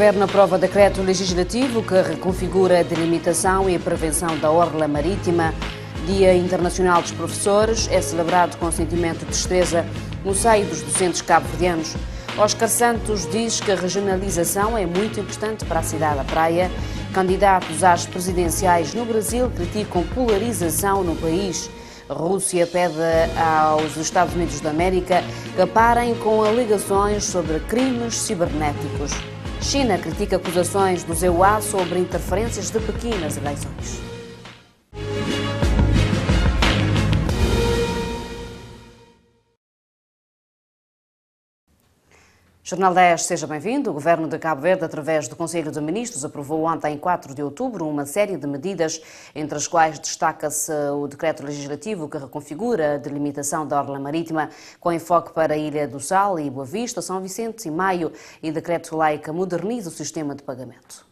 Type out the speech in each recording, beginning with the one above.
Governo aprova decreto legislativo que reconfigura a delimitação e a prevenção da orla marítima. Dia Internacional dos Professores é celebrado com sentimento de tristeza no seio dos docentes cabo-verdianos. Oscar Santos diz que a regionalização é muito importante para a cidade da praia. Candidatos às presidenciais no Brasil criticam polarização no país. A Rússia pede aos Estados Unidos da América que parem com alegações sobre crimes cibernéticos. China critica acusações do EUA sobre interferências de Pequim nas eleições. Jornal 10, seja bem-vindo. O Governo de Cabo Verde, através do Conselho de Ministros, aprovou ontem, 4 de outubro, uma série de medidas, entre as quais destaca-se o decreto legislativo que reconfigura a delimitação da orla marítima com enfoque para a Ilha do Sal e Boa Vista, São Vicente e Maio, e decreto-lei que moderniza o sistema de pagamento.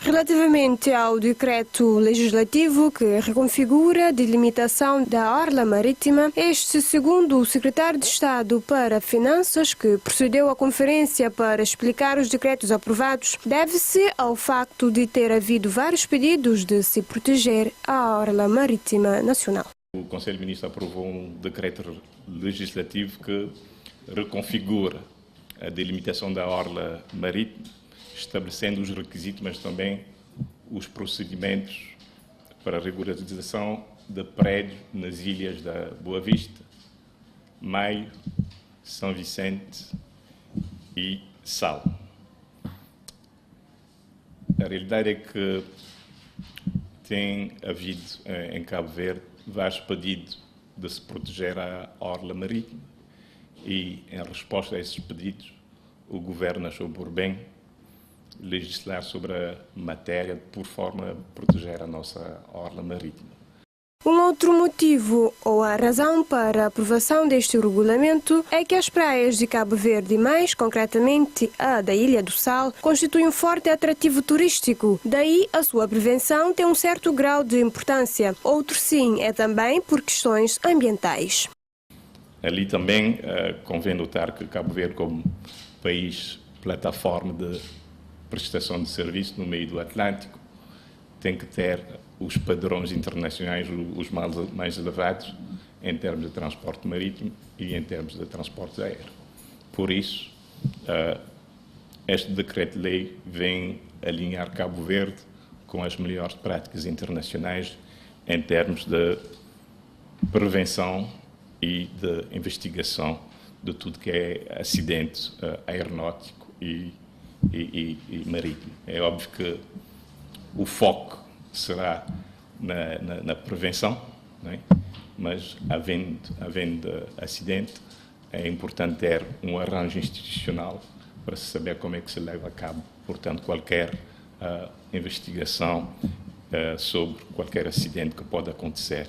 Relativamente ao decreto legislativo que reconfigura a delimitação da orla marítima, este, segundo o secretário de Estado para Finanças, que procedeu à conferência para explicar os decretos aprovados, deve-se ao facto de ter havido vários pedidos de se proteger a orla marítima nacional. O Conselho de Ministros aprovou um decreto legislativo que reconfigura a delimitação da orla marítima, estabelecendo os requisitos, mas também os procedimentos para a regularização de prédios nas ilhas da Boa Vista, Maio, São Vicente e Sal. A realidade é que tem havido em Cabo Verde vários pedidos de se proteger a orla marítima e, em resposta a esses pedidos, o Governo achou por bem legislar sobre a matéria por forma a proteger a nossa orla marítima. Um outro motivo, ou a razão para a aprovação deste regulamento, é que as praias de Cabo Verde, mais concretamente a da Ilha do Sal, constituem um forte atrativo turístico. Daí, a sua prevenção tem um certo grau de importância. Outro sim é também por questões ambientais. Ali também convém notar que Cabo Verde, como país plataforma de prestação de serviço no meio do Atlântico, tem que ter os padrões internacionais os mais elevados em termos de transporte marítimo e em termos de transporte aéreo. Por isso, este decreto-lei vem alinhar Cabo Verde com as melhores práticas internacionais em termos de prevenção e de investigação de tudo que é acidente aeronáutico e marítimo. É óbvio que o foco será na prevenção, não é? Mas havendo acidente, é importante ter um arranjo institucional para se saber como é que se leva a cabo, portanto, qualquer investigação sobre qualquer acidente que pode acontecer.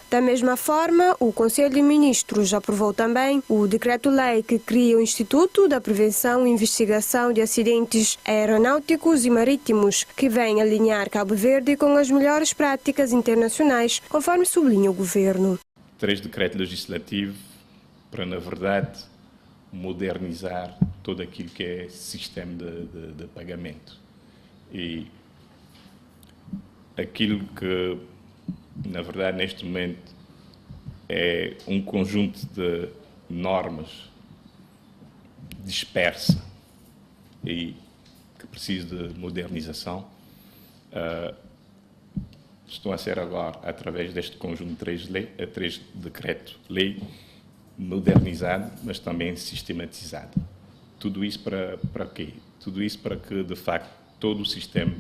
Da mesma forma, o Conselho de Ministros aprovou também o decreto-lei que cria o Instituto da Prevenção e Investigação de Acidentes Aeronáuticos e Marítimos, que vem alinhar Cabo Verde com as melhores práticas internacionais, conforme sublinha o Governo. 3 decretos legislativos para, na verdade, modernizar todo aquilo que é sistema de pagamento. E aquilo que, na verdade, neste momento, é um conjunto de normas dispersa e que precisa de modernização, estão a ser agora, através deste conjunto de 3 decretos-lei, modernizado, mas também sistematizado. Tudo isso para quê? Tudo isso para que, de facto, todo o sistema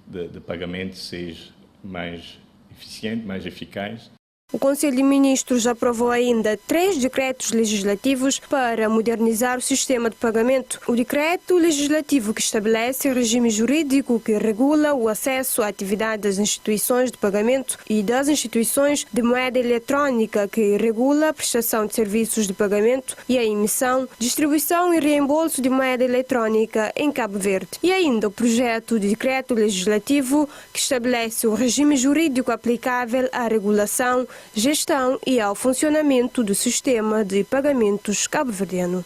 de pagamento seja mais eficiente, mais eficaz. O Conselho de Ministros aprovou ainda 3 decretos legislativos para modernizar o sistema de pagamento. O decreto legislativo que estabelece o regime jurídico que regula o acesso à atividade das instituições de pagamento e das instituições de moeda eletrónica, que regula a prestação de serviços de pagamento e a emissão, distribuição e reembolso de moeda eletrónica em Cabo Verde. E ainda o projeto de decreto legislativo que estabelece o regime jurídico aplicável à regulação, gestão e ao funcionamento do sistema de pagamentos cabo-verdiano.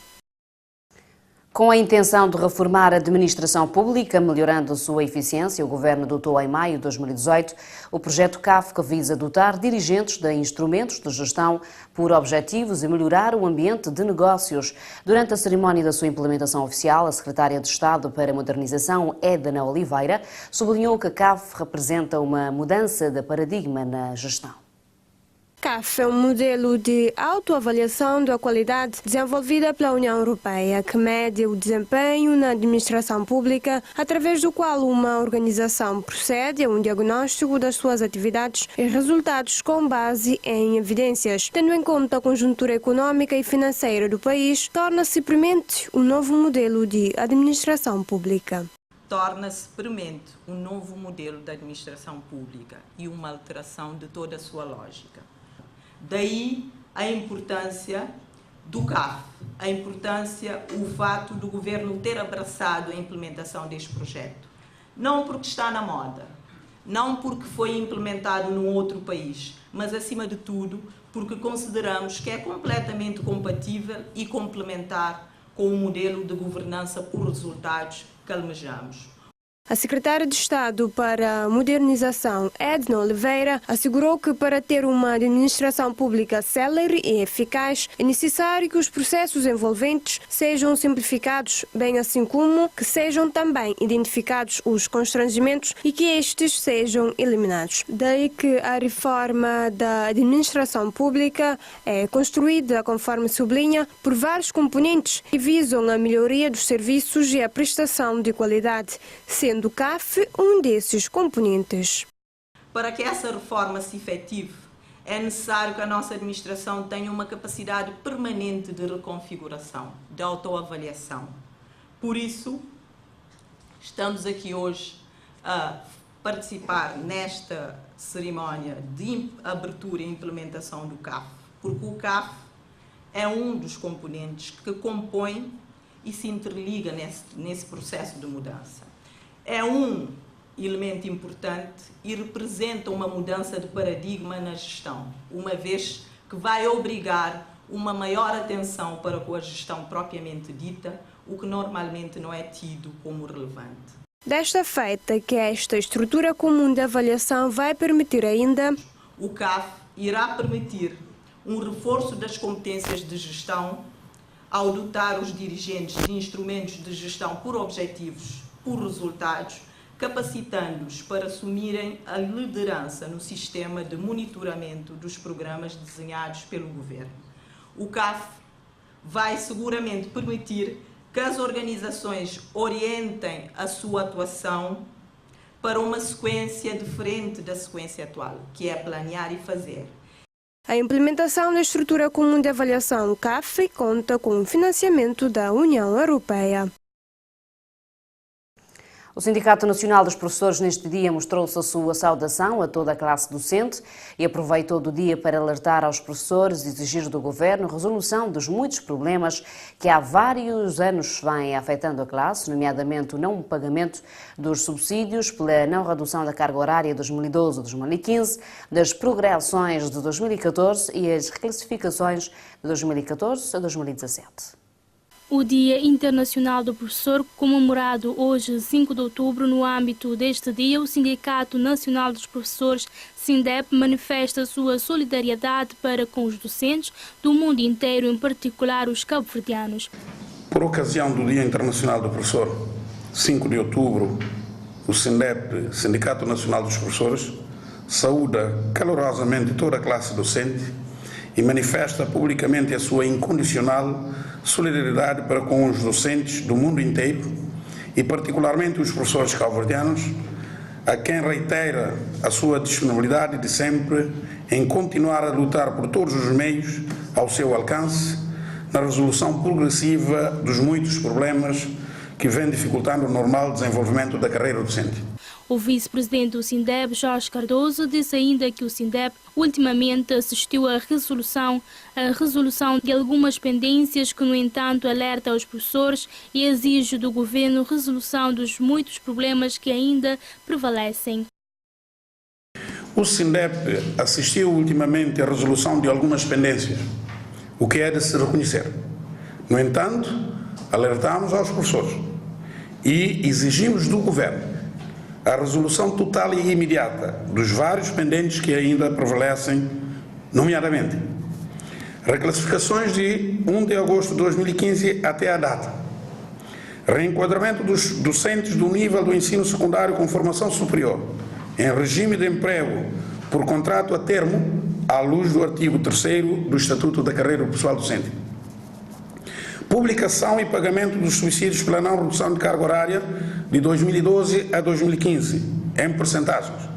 Com a intenção de reformar a administração pública, melhorando a sua eficiência, o Governo adotou em maio de 2018 o projeto CAF, que visa dotar dirigentes de instrumentos de gestão por objetivos e melhorar o ambiente de negócios. Durante a cerimónia da sua implementação oficial, a Secretária de Estado para a Modernização, Edna Oliveira, sublinhou que a CAF representa uma mudança de paradigma na gestão. CAF é um modelo de autoavaliação da qualidade desenvolvida pela União Europeia, que mede o desempenho na administração pública, através do qual uma organização procede a um diagnóstico das suas atividades e resultados com base em evidências. Tendo em conta a conjuntura econômica e financeira do país, torna-se premente um novo modelo de administração pública. Torna-se premente um novo modelo de administração pública e uma alteração de toda a sua lógica. Daí a importância do CAF, a importância, o fato do Governo ter abraçado a implementação deste projeto. Não porque está na moda, não porque foi implementado num outro país, mas acima de tudo porque consideramos que é completamente compatível e complementar com o modelo de governança por resultados que almejamos. A Secretária de Estado para a Modernização, Edna Oliveira, assegurou que para ter uma administração pública célere e eficaz, é necessário que os processos envolventes sejam simplificados, bem assim como que sejam também identificados os constrangimentos e que estes sejam eliminados. Daí que a reforma da administração pública é construída, conforme sublinha, por vários componentes que visam a melhoria dos serviços e a prestação de qualidade, sendo do CAF um desses componentes. Para que essa reforma se efetive, é necessário que a nossa administração tenha uma capacidade permanente de reconfiguração, de autoavaliação. Por isso, estamos aqui hoje a participar nesta cerimónia de abertura e implementação do CAF, porque o CAF é um dos componentes que compõe e se interliga nesse processo de mudança. É um elemento importante e representa uma mudança de paradigma na gestão, uma vez que vai obrigar uma maior atenção para com a gestão propriamente dita, o que normalmente não é tido como relevante. Desta feita que esta estrutura comum de avaliação vai permitir ainda... O CAF irá permitir um reforço das competências de gestão ao dotar os dirigentes de instrumentos de gestão por objetivos, por resultados, capacitando-os para assumirem a liderança no sistema de monitoramento dos programas desenhados pelo Governo. O CAF vai seguramente permitir que as organizações orientem a sua atuação para uma sequência diferente da sequência atual, que é planear e fazer. A implementação da estrutura comum de avaliação CAF conta com o financiamento da União Europeia. O Sindicato Nacional dos Professores neste dia mostrou-se a sua saudação a toda a classe docente e aproveitou do dia para alertar aos professores e exigir do Governo resolução dos muitos problemas que há vários anos vêm afetando a classe, nomeadamente o não pagamento dos subsídios pela não redução da carga horária 2012-2015, das progressões de 2014 e as reclassificações de 2014 a 2017. O Dia Internacional do Professor, comemorado hoje, 5 de outubro, no âmbito deste dia, o Sindicato Nacional dos Professores, SINDEP, manifesta sua solidariedade para com os docentes do mundo inteiro, em particular os cabo-verdianos. Por ocasião do Dia Internacional do Professor, 5 de outubro, o SINDEP, Sindicato Nacional dos Professores, saúda calorosamente toda a classe docente e manifesta publicamente a sua incondicional solidariedade para com os docentes do mundo inteiro e particularmente os professores cabo-verdianos, a quem reitera a sua disponibilidade de sempre em continuar a lutar por todos os meios ao seu alcance na resolução progressiva dos muitos problemas que vêm dificultando o normal desenvolvimento da carreira docente. O vice-presidente do SINDEP, Jorge Cardoso, disse ainda que o SINDEP ultimamente assistiu à resolução de algumas pendências que, no entanto, alerta aos professores e exige do governo resolução dos muitos problemas que ainda prevalecem. O SINDEP assistiu ultimamente à resolução de algumas pendências, o que é de se reconhecer. No entanto, alertamos aos professores e exigimos do Governo a resolução total e imediata dos vários pendentes que ainda prevalecem, nomeadamente reclassificações de 1 de agosto de 2015 até a data, reenquadramento dos docentes do nível do ensino secundário com formação superior em regime de emprego por contrato a termo, à luz do artigo 3º do Estatuto da Carreira do Pessoal Docente. Publicação e pagamento dos subsídios pela não redução de carga horária de 2012 a 2015, em percentagens.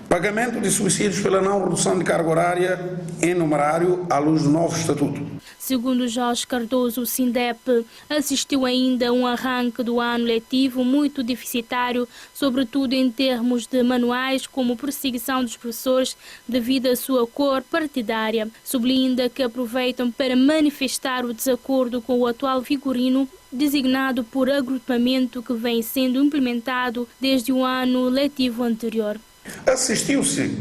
Pagamento de subsídios pela não redução de carga horária em numerário à luz do novo Estatuto. Segundo Jorge Cardoso, o SINDEP assistiu ainda a um arranque do ano letivo muito deficitário, sobretudo em termos de manuais, como perseguição dos professores devido à sua cor partidária. Sublinha que aproveitam para manifestar o desacordo com o atual figurino designado por agrupamento que vem sendo implementado desde o ano letivo anterior. Assistiu-se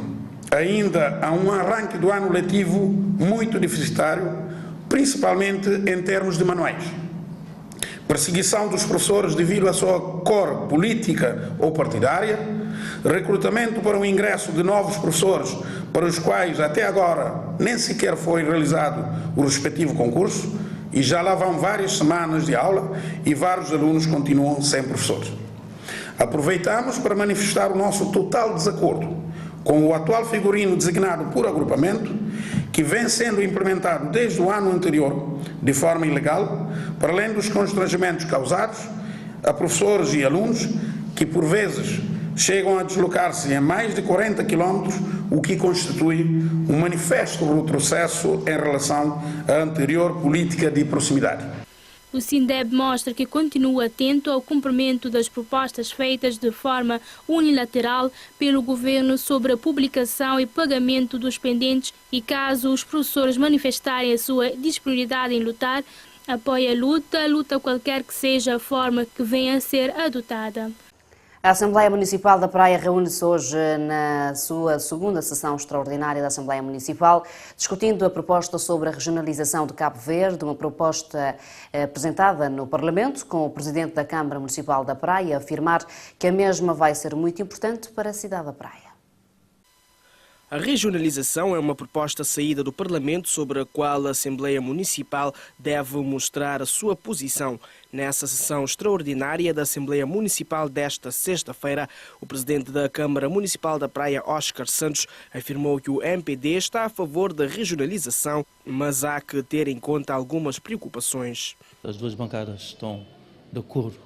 ainda a um arranque do ano letivo muito deficitário, principalmente em termos de manuais. Perseguição dos professores devido à sua cor política ou partidária, recrutamento para o ingresso de novos professores para os quais até agora nem sequer foi realizado o respectivo concurso e já lá vão várias semanas de aula e vários alunos continuam sem professores. Aproveitamos para manifestar o nosso total desacordo com o atual figurino designado por agrupamento, que vem sendo implementado desde o ano anterior de forma ilegal, para além dos constrangimentos causados a professores e alunos que, por vezes, chegam a deslocar-se em mais de 40 quilómetros, o que constitui um manifesto retrocesso em relação à anterior política de proximidade. O SINDEP mostra que continua atento ao cumprimento das propostas feitas de forma unilateral pelo governo sobre a publicação e pagamento dos pendentes e, caso os professores manifestarem a sua disponibilidade em lutar, apoia a luta qualquer que seja a forma que venha a ser adotada. A Assembleia Municipal da Praia reúne-se hoje na sua segunda sessão extraordinária da Assembleia Municipal, discutindo a proposta sobre a regionalização de Cabo Verde, uma proposta apresentada no Parlamento, com o Presidente da Câmara Municipal da Praia a afirmar que a mesma vai ser muito importante para a cidade da Praia. A regionalização é uma proposta saída do Parlamento sobre a qual a Assembleia Municipal deve mostrar a sua posição. Nessa sessão extraordinária da Assembleia Municipal desta sexta-feira, o Presidente da Câmara Municipal da Praia, Oscar Santos, afirmou que o MPD está a favor da regionalização, mas há que ter em conta algumas preocupações. As duas bancadas estão de acordo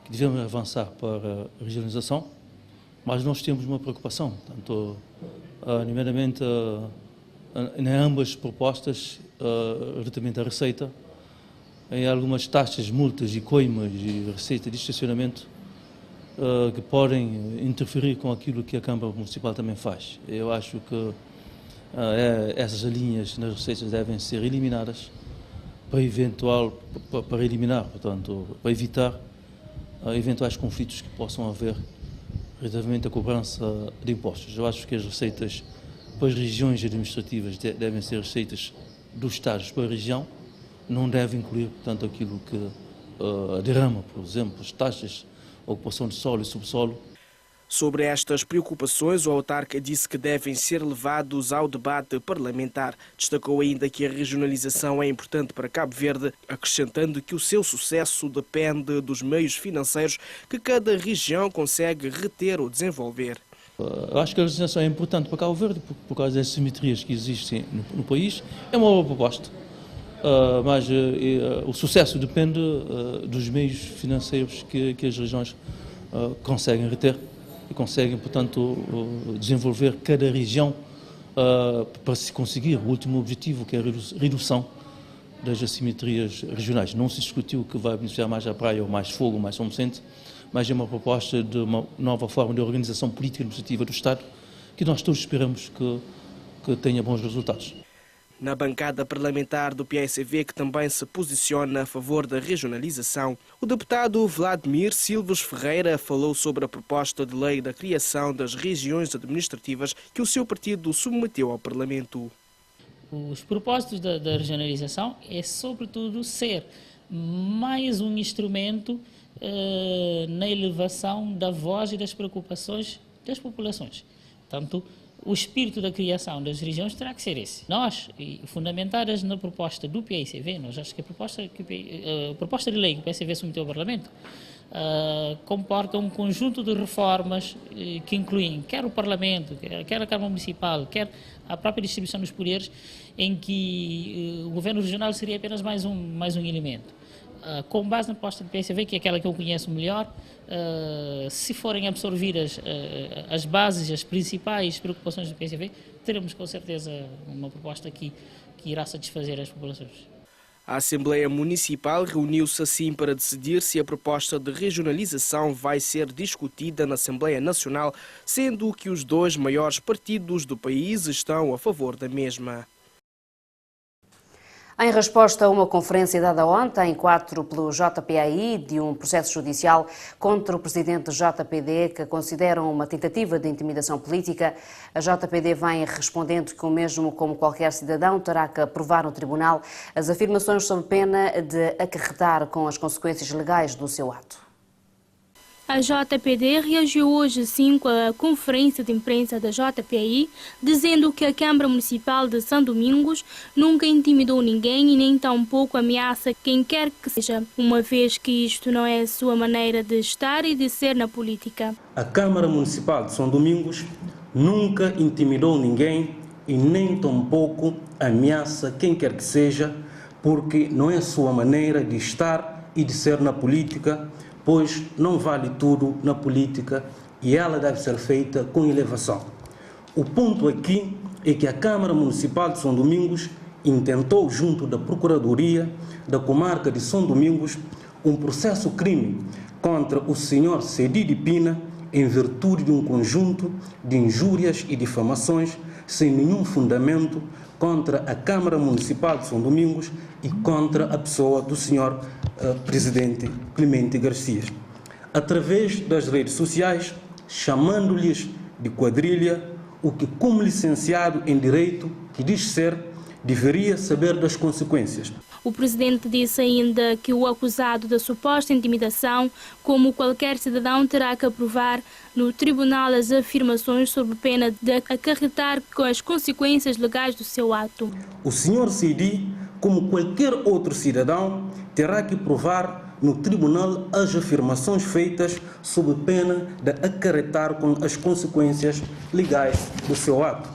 que devemos avançar para a regionalização, mas nós temos uma preocupação, tanto nomeadamente em ambas propostas relativamente à receita, em algumas taxas, multas e coimas e receita de estacionamento que podem interferir com aquilo que a Câmara Municipal também faz. Eu acho que essas linhas nas receitas devem ser eliminadas para eliminar, portanto, para evitar eventuais conflitos que possam haver relativamente à cobrança de impostos. Eu acho que as receitas para as regiões administrativas devem ser receitas dos Estados para a região, não deve incluir, portanto, aquilo que a derrama, por exemplo, as taxas, a ocupação de solo e subsolo. Sobre estas preocupações, o autarca disse que devem ser levados ao debate parlamentar. Destacou ainda que a regionalização é importante para Cabo Verde, acrescentando que o seu sucesso depende dos meios financeiros que cada região consegue reter ou desenvolver. Eu acho que a regionalização é importante para Cabo Verde por causa das simetrias que existem no país. É uma boa proposta, mas o sucesso depende dos meios financeiros que as regiões conseguem reter e conseguem, portanto, desenvolver cada região para se conseguir o último objetivo, que é a redução das assimetrias regionais. Não se discutiu que vai beneficiar mais a Praia ou mais Fogo, ou mais São Vicente, mas é uma proposta de uma nova forma de organização política e administrativa do Estado que nós todos esperamos que tenha bons resultados. Na bancada parlamentar do PSV, que também se posiciona a favor da regionalização, o deputado Vladimir Silves Ferreira falou sobre a proposta de lei da criação das regiões administrativas que o seu partido submeteu ao Parlamento. Os propósitos da regionalização é, sobretudo, ser mais um instrumento na elevação da voz e das preocupações das populações. Portanto, o espírito da criação das regiões terá que ser esse. Nós, fundamentadas na proposta do PICV, nós acho que a proposta de lei que o PICV submeteu ao Parlamento comporta um conjunto de reformas que incluem quer o Parlamento, quer a Câmara Municipal, quer a própria distribuição dos poderes, em que o Governo Regional seria apenas mais um elemento. Com base na proposta do PSV, que é aquela que eu conheço melhor, se forem absorvidas as bases, as principais preocupações do PSV, teremos com certeza uma proposta que irá satisfazer as populações. A Assembleia Municipal reuniu-se assim para decidir se a proposta de regionalização vai ser discutida na Assembleia Nacional, sendo que os dois maiores partidos do país estão a favor da mesma. Em resposta a uma conferência dada ontem, 4 pelo JPAI, de um processo judicial contra o presidente do JPD, que consideram uma tentativa de intimidação política, a JPD vem respondendo que o mesmo, como qualquer cidadão, terá que aprovar no tribunal as afirmações sob pena de acarretar com as consequências legais do seu ato. A JPD reagiu hoje, sim, com a conferência de imprensa da JPAI, dizendo que a Câmara Municipal de São Domingos nunca intimidou ninguém e nem tampouco ameaça quem quer que seja, uma vez que isto não é a sua maneira de estar e de ser na política. A Câmara Municipal de São Domingos nunca intimidou ninguém e nem tampouco ameaça quem quer que seja, porque não é a sua maneira de estar e de ser na política, pois não vale tudo na política e ela deve ser feita com elevação. O ponto aqui é que a Câmara Municipal de São Domingos intentou, junto da Procuradoria da Comarca de São Domingos, um processo crime contra o Sr. Cedi de Pina em virtude de um conjunto de injúrias e difamações sem nenhum fundamento contra a Câmara Municipal de São Domingos e contra a pessoa do Sr. Presidente Clemente Garcia, através das redes sociais, chamando-lhes de quadrilha, o que, como licenciado em Direito que diz ser, deveria saber das consequências. O presidente disse ainda que o acusado da suposta intimidação, como qualquer cidadão, terá que aprovar no tribunal as afirmações sob pena de acarretar com as consequências legais do seu ato. O Sr. Cedi, como qualquer outro cidadão, terá que provar no tribunal as afirmações feitas sob pena de acarretar com as consequências legais do seu ato.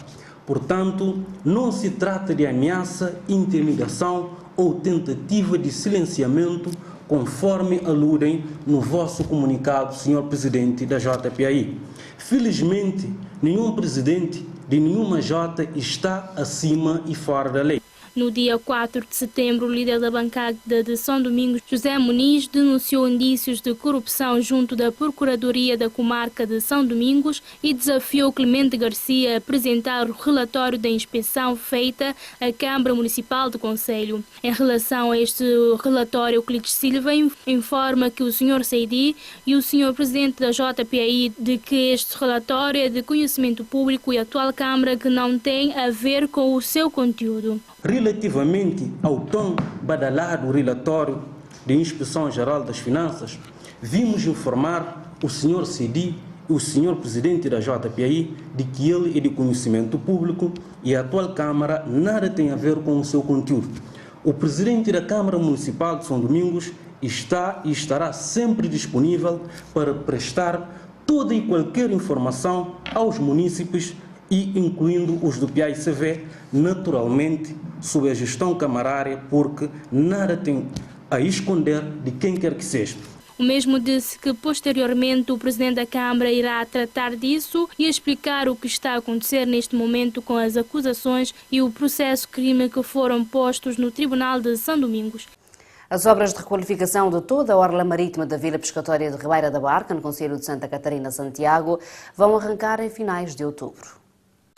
Portanto, não se trata de ameaça, intimidação ou tentativa de silenciamento, conforme aludem no vosso comunicado, Sr. Presidente da JPAI. Felizmente, nenhum presidente de nenhuma J está acima e fora da lei. No dia 4 de setembro, o líder da bancada de São Domingos, José Muniz, denunciou indícios de corrupção junto da Procuradoria da Comarca de São Domingos e desafiou Clemente Garcia a apresentar o relatório da inspeção feita à Câmara Municipal do Conselho. Em relação a este relatório, Euclides Silva informa que o Sr. Cedi e o Sr. Presidente da JPAI de que este relatório é de conhecimento público e a atual Câmara que não tem a ver com o seu conteúdo. Relativamente ao tão badalado relatório de Inspeção Geral das Finanças, vimos informar o Sr. Cedi e o Sr. Presidente da JPAI de que ele é de conhecimento público e a atual Câmara nada tem a ver com o seu conteúdo. O Presidente da Câmara Municipal de São Domingos está e estará sempre disponível para prestar toda e qualquer informação aos munícipes e incluindo os do PICV, naturalmente, sob a gestão camarária, porque nada tem a esconder de quem quer que seja. O mesmo disse que, posteriormente, o Presidente da Câmara irá tratar disso e explicar o que está a acontecer neste momento com as acusações e o processo crime que foram postos no Tribunal de São Domingos. As obras de requalificação de toda a orla marítima da Vila Pescatória de Ribeira da Barca, no concelho de Santa Catarina, Santiago, vão arrancar em finais de outubro.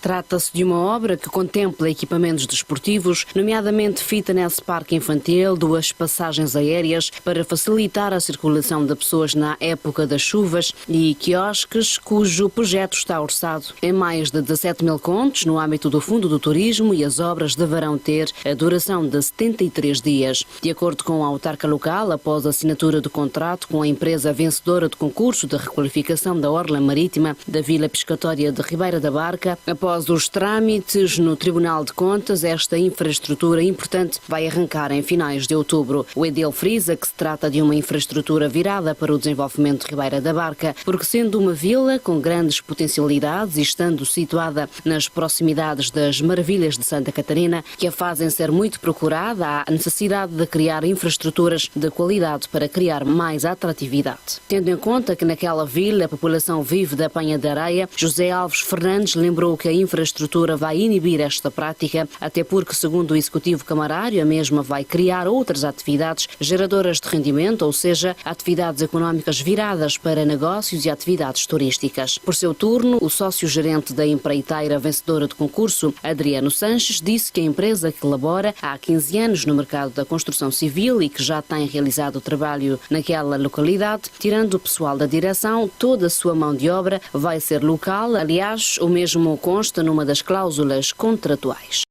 Trata-se de uma obra que contempla equipamentos desportivos, nomeadamente fitness park infantil, 2 passagens aéreas para facilitar a circulação de pessoas na época das chuvas e quiosques, cujo projeto está orçado em mais de 17 mil contos no âmbito do Fundo do Turismo, e as obras deverão ter a duração de 73 dias. De acordo com a autarca local, após a assinatura do contrato com a empresa vencedora do concurso de requalificação da orla marítima da Vila Pescatória de Ribeira da Barca, após os trâmites no Tribunal de Contas, esta infraestrutura importante vai arrancar em finais de outubro. O edil frisa que se trata de uma infraestrutura virada para o desenvolvimento de Ribeira da Barca, porque sendo uma vila com grandes potencialidades e estando situada nas proximidades das Maravilhas de Santa Catarina, que a fazem ser muito procurada, há a necessidade de criar infraestruturas de qualidade para criar mais atratividade. Tendo em conta que naquela vila a população vive da apanha de areia, José Alves Fernandes lembrou que a infraestrutura vai inibir esta prática, até porque, segundo o Executivo Camarário, a mesma vai criar outras atividades geradoras de rendimento, ou seja, atividades económicas viradas para negócios e atividades turísticas. Por seu turno, o sócio-gerente da empreiteira vencedora do concurso, Adriano Sanches, disse que a empresa que labora há 15 anos no mercado da construção civil e que já tem realizado o trabalho naquela localidade, tirando o pessoal da direção, toda a sua mão de obra vai ser local. Aliás, o mesmo consta numa das cláusulas contratuais.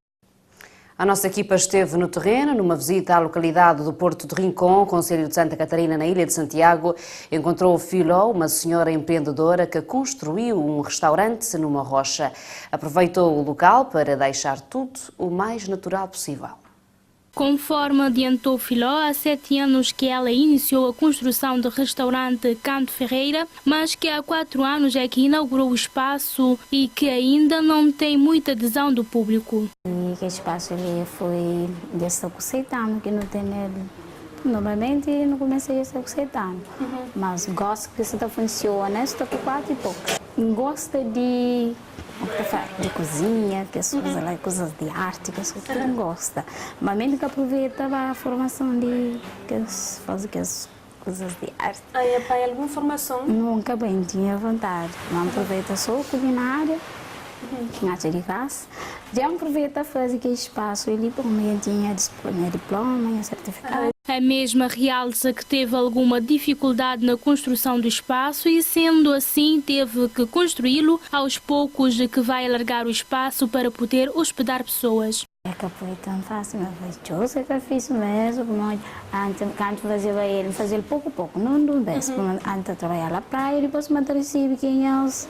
A nossa equipa esteve no terreno, numa visita à localidade do Porto de Rincón, concelho de Santa Catarina, na Ilha de Santiago. Encontrou Filó, uma senhora empreendedora que construiu um restaurante numa rocha. Aproveitou o local para deixar tudo o mais natural possível. Conforme adiantou Filó, há 7 anos que ela iniciou a construção do restaurante Canto Ferreira, mas que há 4 anos é que inaugurou o espaço e que ainda não tem muita adesão do público. E que espaço ele foi desse aceitando, que não tem nele. Normalmente não comecei a ser aceitando, mas gosto que isso funciona, estou por 4 e pouco. Gosto de cozinha, que as coisas lá, coisas de arte, que as coisas não gosta. Mas mesmo que aproveitava a formação de que faz que as coisas de arte. Aí pai alguma formação? Nunca bem tinha vontade. Não aproveita só culinária, que de casa. Já aproveita fazer que espaço ele por meio tinha diploma, e certificado. A mesma realça que teve alguma dificuldade na construção do espaço e, sendo assim, teve que construí-lo aos poucos, que vai alargar o espaço para poder hospedar pessoas. É que foi tão fácil, mas foi eu que fiz mesmo, antes, quando fazia ele pouco a pouco, não bem, antes de trabalhar na praia, e depois me recebi quem é os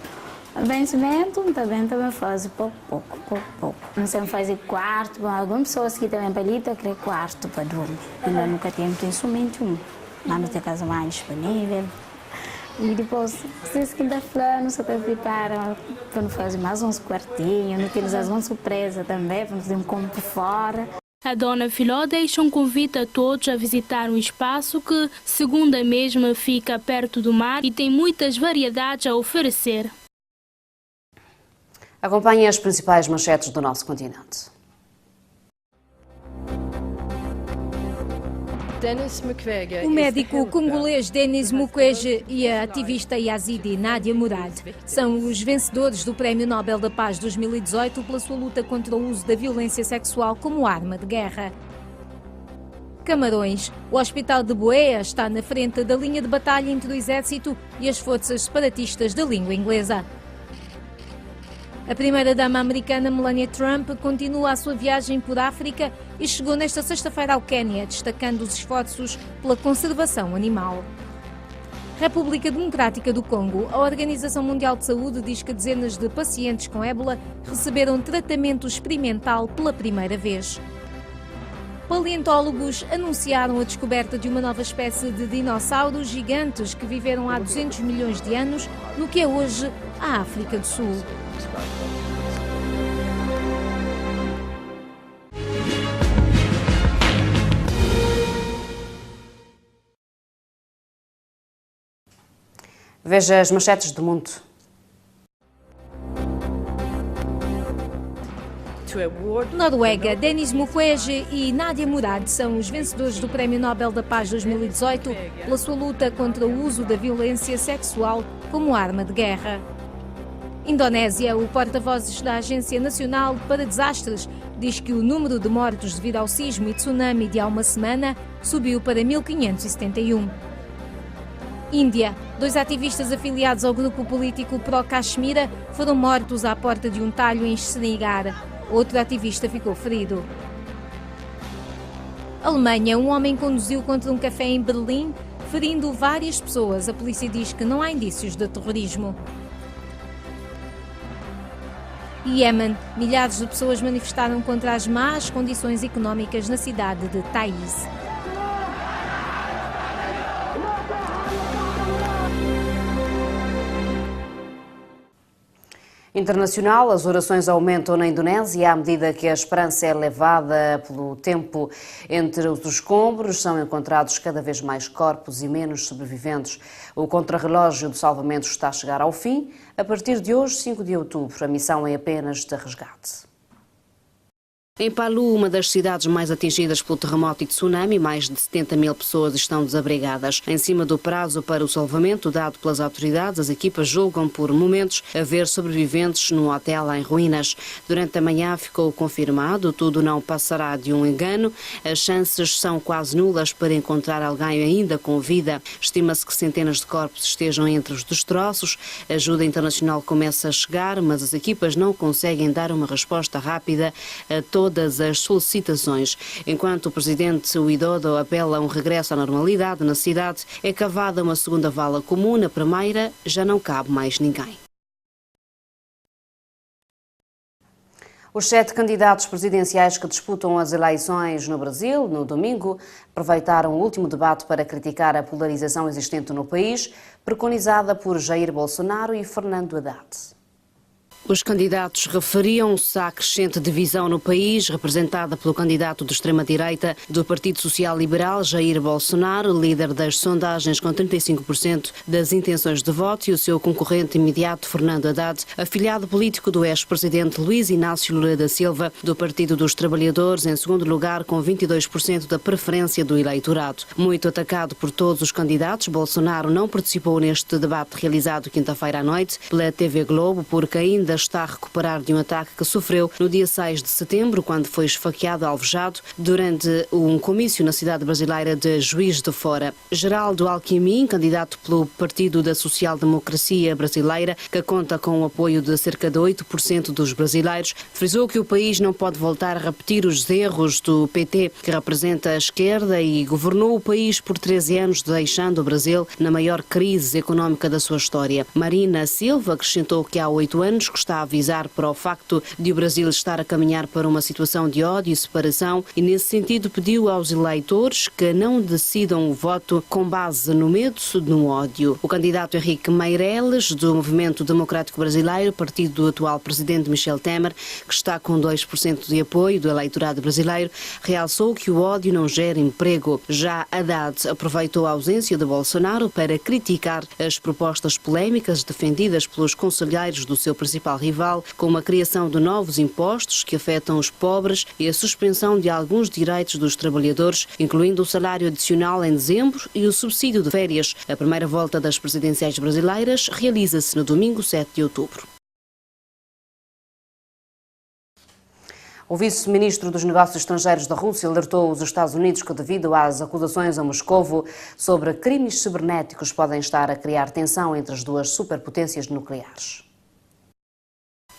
vencimento, também faz pouco a pouco. Não sei fazer quarto, algumas pessoas que também para ali querem quarto para dormir. Ainda nunca tem somente um, mas não tem casa mais disponível. E depois, vocês que dá plano, você prepara para fazer mais uns quartinhos, não temos alguma surpresa também, para fazer um compro fora. A dona Filó deixa um convite a todos a visitar um espaço que, segundo a mesma, fica perto do mar e tem muitas variedades a oferecer. Acompanhe as principais manchetes do nosso continente. O médico congolês Denis Mukwege e a ativista Yazidi Nadia Murad são os vencedores do Prémio Nobel da Paz 2018 pela sua luta contra o uso da violência sexual como arma de guerra. Camarões. O Hospital de Buea está na frente da linha de batalha entre o exército e as forças separatistas da língua inglesa. A primeira-dama americana Melania Trump continua a sua viagem por África e chegou nesta sexta-feira ao Quênia, destacando os esforços pela conservação animal. República Democrática do Congo. A Organização Mundial de Saúde diz que dezenas de pacientes com ébola receberam tratamento experimental pela primeira vez. Paleontólogos anunciaram a descoberta de uma nova espécie de dinossauros gigantes que viveram há 200 milhões de anos no que é hoje a África do Sul. Veja as manchetes do mundo. Noruega. Denis Mukwege e Nadia Murad são os vencedores do Prémio Nobel da Paz 2018 pela sua luta contra o uso da violência sexual como arma de guerra. Indonésia, o porta-voz da Agência Nacional para Desastres diz que o número de mortos devido ao sismo e tsunami de há uma semana subiu para 1571. Índia. 2 ativistas afiliados ao grupo político pró-Caxemira foram mortos à porta de um talho em Srinagar. Outro ativista ficou ferido. Alemanha. Um homem conduziu contra um café em Berlim, ferindo várias pessoas. A polícia diz que não há indícios de terrorismo. Iémen. Milhares de pessoas manifestaram contra as más condições económicas na cidade de Taiz. Internacional, as orações aumentam na Indonésia à medida que a esperança é levada pelo tempo. Entre os escombros são encontrados cada vez mais corpos e menos sobreviventes. O contrarrelógio do salvamento está a chegar ao fim. A partir de hoje, 5 de outubro, a missão é apenas de resgate. Em Palu, uma das cidades mais atingidas pelo terremoto e tsunami, mais de 70 mil pessoas estão desabrigadas. Em cima do prazo para o salvamento dado pelas autoridades, as equipas julgam por momentos haver sobreviventes num hotel em ruínas. Durante a manhã ficou confirmado, tudo não passará de um engano. As chances são quase nulas para encontrar alguém ainda com vida. Estima-se que centenas de corpos estejam entre os destroços. A ajuda internacional começa a chegar, mas as equipas não conseguem dar uma resposta rápida a todas as solicitações. Enquanto o presidente Widodo apela a um regresso à normalidade na cidade, é cavada uma segunda vala comum. Na primeira já não cabe mais ninguém. Os 7 candidatos presidenciais que disputam as eleições no Brasil, no domingo, aproveitaram o último debate para criticar a polarização existente no país, preconizada por Jair Bolsonaro e Fernando Haddad. Os candidatos referiam-se à crescente divisão no país, representada pelo candidato de extrema-direita do Partido Social Liberal, Jair Bolsonaro, líder das sondagens com 35% das intenções de voto, e o seu concorrente imediato, Fernando Haddad, afiliado político do ex-presidente Luiz Inácio Lula da Silva, do Partido dos Trabalhadores, em segundo lugar, com 22% da preferência do eleitorado. Muito atacado por todos os candidatos, Bolsonaro não participou neste debate realizado quinta-feira à noite pela TV Globo, porque ainda está a recuperar de um ataque que sofreu no dia 6 de setembro, quando foi esfaqueado alvejado durante um comício na cidade brasileira de Juiz de Fora. Geraldo Alckmin, candidato pelo Partido da Social Democracia Brasileira, que conta com o apoio de cerca de 8% dos brasileiros, frisou que o país não pode voltar a repetir os erros do PT, que representa a esquerda e governou o país por 13 anos, deixando o Brasil na maior crise económica da sua história. Marina Silva acrescentou que há 8 anos está a avisar para o facto de o Brasil estar a caminhar para uma situação de ódio e separação, e nesse sentido pediu aos eleitores que não decidam o voto com base no medo, no ódio. O candidato Henrique Meirelles, do Movimento Democrático Brasileiro, partido do atual presidente Michel Temer, que está com 2% de apoio do eleitorado brasileiro, realçou que o ódio não gera emprego. Já Haddad aproveitou a ausência de Bolsonaro para criticar as propostas polémicas defendidas pelos conselheiros do seu principal rival, como a criação de novos impostos que afetam os pobres e a suspensão de alguns direitos dos trabalhadores, incluindo o salário adicional em dezembro e o subsídio de férias. A primeira volta das presidenciais brasileiras realiza-se no domingo 7 de outubro. O vice-ministro dos Negócios Estrangeiros da Rússia alertou os Estados Unidos que, devido às acusações a Moscovo sobre crimes cibernéticos, podem estar a criar tensão entre as duas superpotências nucleares.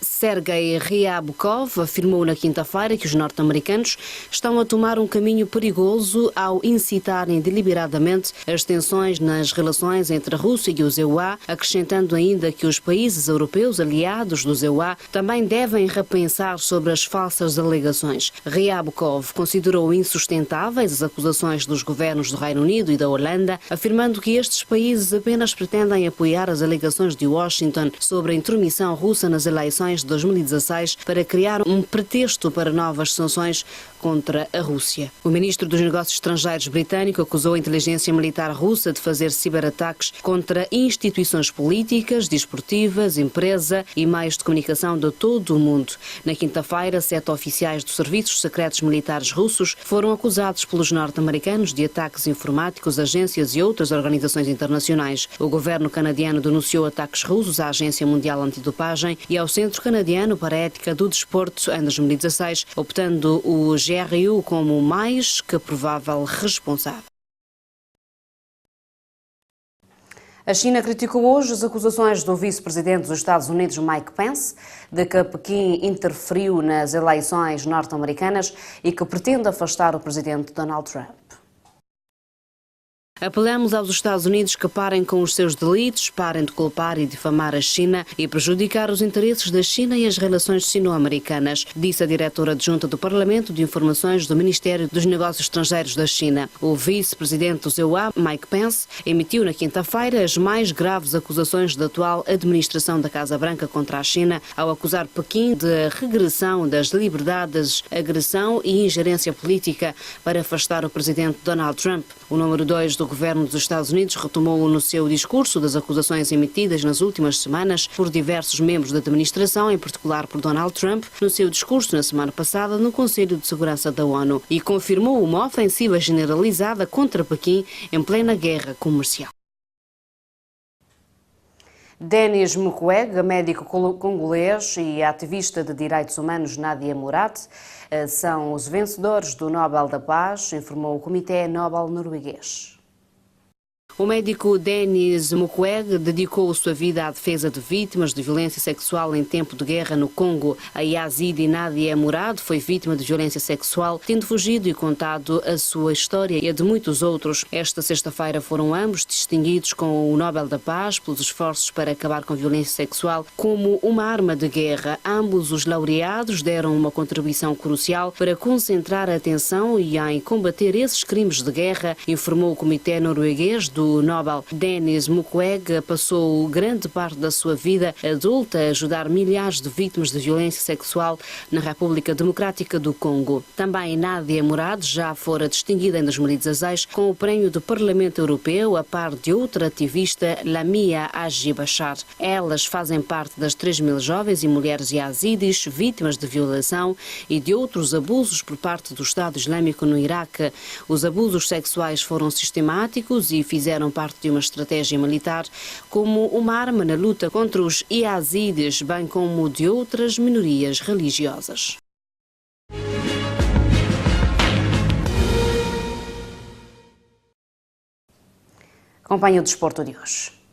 Sergei Ryabkov afirmou na quinta-feira que os norte-americanos estão a tomar um caminho perigoso ao incitarem deliberadamente as tensões nas relações entre a Rússia e os EUA, acrescentando ainda que os países europeus aliados dos EUA também devem repensar sobre as falsas alegações. Ryabkov considerou insustentáveis as acusações dos governos do Reino Unido e da Holanda, afirmando que estes países apenas pretendem apoiar as alegações de Washington sobre a intromissão russa nas eleições de 2016 para criar um pretexto para novas sanções contra a Rússia. O ministro dos Negócios Estrangeiros britânico acusou a inteligência militar russa de fazer ciberataques contra instituições políticas, desportivas, empresa e meios de comunicação de todo o mundo. Na quinta-feira, 7 oficiais dos serviços secretos militares russos foram acusados pelos norte-americanos de ataques informáticos, agências e outras organizações internacionais. O governo canadiano denunciou ataques russos à Agência Mundial Antidopagem e ao Centro Canadiano para a Ética do Desporto em 2016, optando o GRU como o mais que provável responsável. A China criticou hoje as acusações do vice-presidente dos Estados Unidos, Mike Pence, de que Pequim interferiu nas eleições norte-americanas e que pretende afastar o presidente Donald Trump. Apelamos aos Estados Unidos que parem com os seus delitos, parem de culpar e difamar a China e prejudicar os interesses da China e as relações sino-americanas, disse a diretora adjunta do Parlamento de Informações do Ministério dos Negócios Estrangeiros da China. O vice-presidente do ZEUA, Mike Pence, emitiu na quinta-feira as mais graves acusações da atual administração da Casa Branca contra a China, ao acusar Pequim de regressão das liberdades, agressão e ingerência política para afastar o presidente Donald Trump. O número 2 do governo dos Estados Unidos retomou no seu discurso das acusações emitidas nas últimas semanas por diversos membros da administração, em particular por Donald Trump, no seu discurso na semana passada no Conselho de Segurança da ONU, e confirmou uma ofensiva generalizada contra Pequim em plena guerra comercial. Denis Mukwege, médico congolês, e a ativista de direitos humanos Nadia Murad são os vencedores do Nobel da Paz, informou o Comitê Nobel norueguês. O médico Denis Mukwege dedicou sua vida à defesa de vítimas de violência sexual em tempo de guerra no Congo. A Yazidi Nadia Murad foi vítima de violência sexual, tendo fugido e contado a sua história e a de muitos outros. Esta sexta-feira foram ambos distinguidos com o Nobel da Paz pelos esforços para acabar com a violência sexual como uma arma de guerra. Ambos os laureados deram uma contribuição crucial para concentrar a atenção e em combater esses crimes de guerra, informou o Comitê Norueguês do Nobel. Denis Mukwege passou grande parte da sua vida adulta a ajudar milhares de vítimas de violência sexual na República Democrática do Congo. Também Nadia Murad já fora distinguida em 2016 com o Prémio do Parlamento Europeu, a par de outra ativista, Lamia Agibachar. Elas fazem parte das 3.000 jovens e mulheres yazidis vítimas de violação e de outros abusos por parte do Estado Islâmico no Iraque. Os abusos sexuais foram sistemáticos e fizeram parte de uma estratégia militar como uma arma na luta contra os yazidis, bem como de outras minorias religiosas. Acompanhe o desporto de hoje.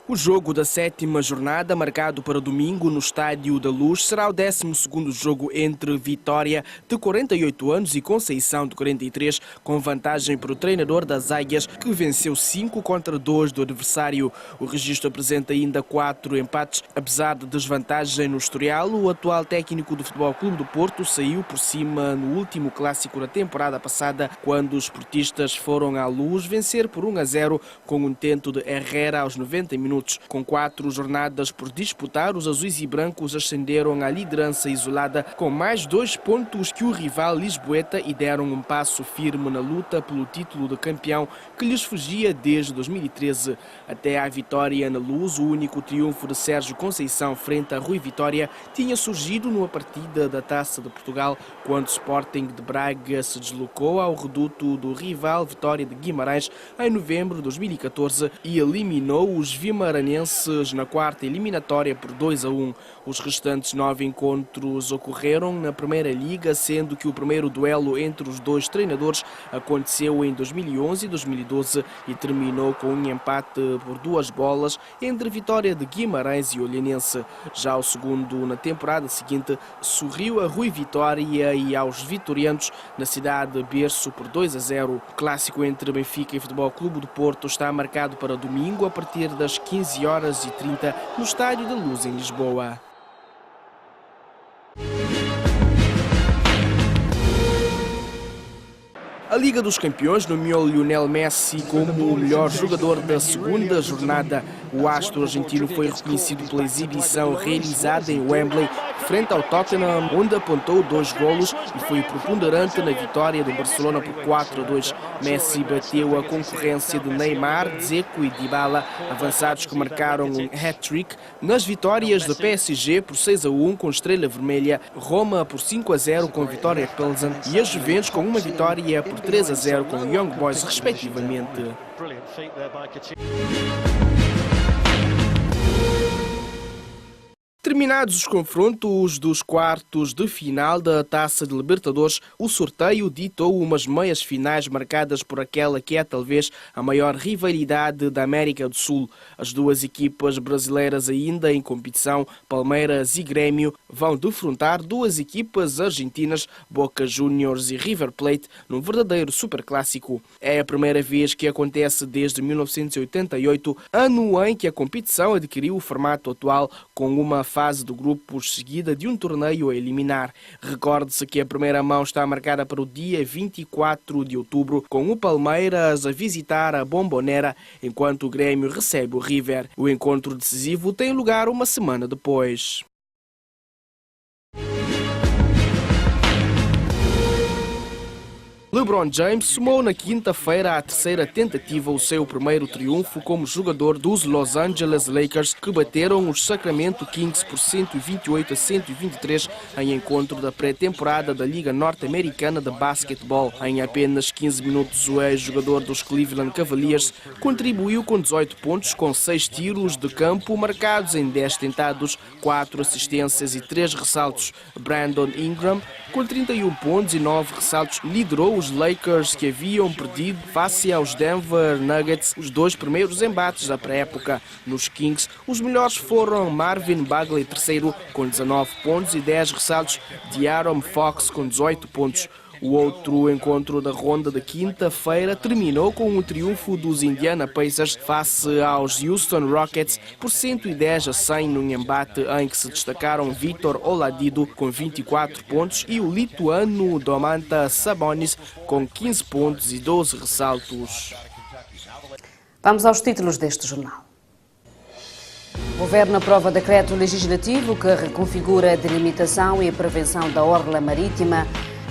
O jogo da 7ª jornada, marcado para domingo no Estádio da Luz, será o 12º jogo entre Vitória, de 48 anos, e Conceição, de 43, com vantagem para o treinador das Águias, que venceu 5-2 do adversário. O registro apresenta ainda 4 empates. Apesar de desvantagem no historial, o atual técnico do Futebol Clube do Porto saiu por cima no último clássico da temporada passada, quando os portistas foram à Luz vencer por 1-0 com um tento de Herrera aos 90 minutos. Com 4 jornadas por disputar, os azuis e brancos ascenderam à liderança isolada com mais 2 pontos que o rival lisboeta e deram um passo firme na luta pelo título de campeão que lhes fugia desde 2013. Até à vitória na Luz, o único triunfo de Sérgio Conceição frente a Rui Vitória tinha surgido numa partida da Taça de Portugal, quando o Sporting de Braga se deslocou ao reduto do rival Vitória de Guimarães em novembro de 2014 e eliminou os vimaranenses na quarta eliminatória por 2-1. Os restantes 9 encontros ocorreram na Primeira Liga, sendo que o primeiro duelo entre os dois treinadores aconteceu em 2011 e 2012 e terminou com um empate por 2 bolas entre Vitória de Guimarães e Olhanense. Já o segundo na temporada seguinte sorriu a Rui Vitória e aos vitorianos na cidade de berço por 2-0. O clássico entre Benfica e Futebol Clube do Porto está marcado para domingo a partir das 15h30 no Estádio da Luz, em Lisboa. A A Liga dos Campeões nomeou Lionel Messi como o melhor jogador da segunda jornada. O astro argentino foi reconhecido pela exibição realizada em Wembley, frente ao Tottenham, onde apontou 2 golos e foi preponderante na vitória do Barcelona por 4-2. Messi bateu a concorrência de Neymar, Dzeko e Dybala, avançados que marcaram um hat-trick nas vitórias da PSG por 6-1 com Estrela Vermelha, Roma por 5-0 com Vitória Pilsen e a Juventus com uma vitória por 3-0 com Young Boys, respectivamente. Terminados os confrontos dos quartos de final da Taça de Libertadores, o sorteio ditou umas meias finais marcadas por aquela que é talvez a maior rivalidade da América do Sul. As duas equipas brasileiras ainda em competição, Palmeiras e Grêmio, vão defrontar duas equipas argentinas, Boca Juniors e River Plate, num verdadeiro superclássico. É a primeira vez que acontece desde 1988, ano em que a competição adquiriu o formato atual, com uma fase de grupos seguida de um torneio a eliminar. Recorde-se que a primeira mão está marcada para o dia 24 de outubro, com o Palmeiras a visitar a Bombonera, enquanto o Grêmio recebe o River. O encontro decisivo tem lugar uma semana depois. LeBron James somou na quinta-feira à terceira tentativa o seu primeiro triunfo como jogador dos Los Angeles Lakers, que bateram os Sacramento Kings por 128-123 em encontro da pré-temporada da Liga Norte-Americana de Basquetebol. Em apenas 15 minutos, o ex-jogador dos Cleveland Cavaliers contribuiu com 18 pontos, com 6 tiros de campo marcados em 10 tentados, 4 assistências e 3 ressaltos. Brandon Ingram, com 31 pontos e 9 ressaltos, liderou os Lakers, que haviam perdido face aos Denver Nuggets os 2 primeiros embates da pré-época. Nos Kings, os melhores foram Marvin Bagley, terceiro, com 19 pontos e 10 ressaltos, De'Aaron Fox, com 18 pontos. O outro encontro da ronda da quinta-feira terminou com o triunfo dos Indiana Pacers face aos Houston Rockets por 110-100 num embate em que se destacaram Victor Oladipo com 24 pontos e o lituano Domantas Sabonis com 15 pontos e 12 ressaltos. Vamos aos títulos deste jornal. O Governo aprova decreto legislativo que reconfigura a delimitação e a prevenção da orla marítima.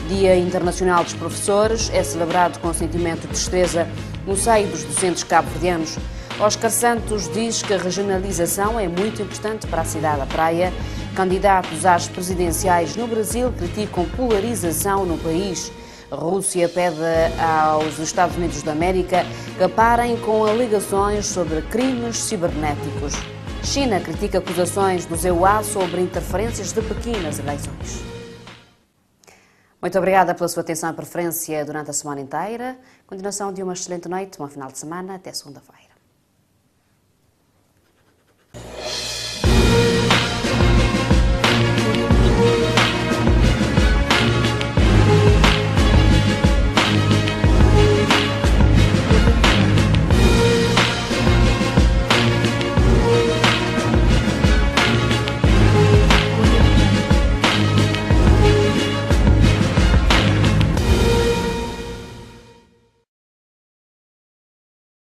Dia Internacional dos Professores é celebrado com sentimento de tristeza no seio dos docentes cabo-verdianos. Oscar Santos diz que a regionalização é muito importante para a cidade da praia. Candidatos às presidenciais no Brasil criticam polarização no país. A Rússia pede aos Estados Unidos da América que parem com alegações sobre crimes cibernéticos. China critica acusações do EUA sobre interferências de Pequim nas eleições. Muito obrigada pela sua atenção e preferência durante a semana inteira. Continuação de uma excelente noite, bom final de semana, até segunda-feira.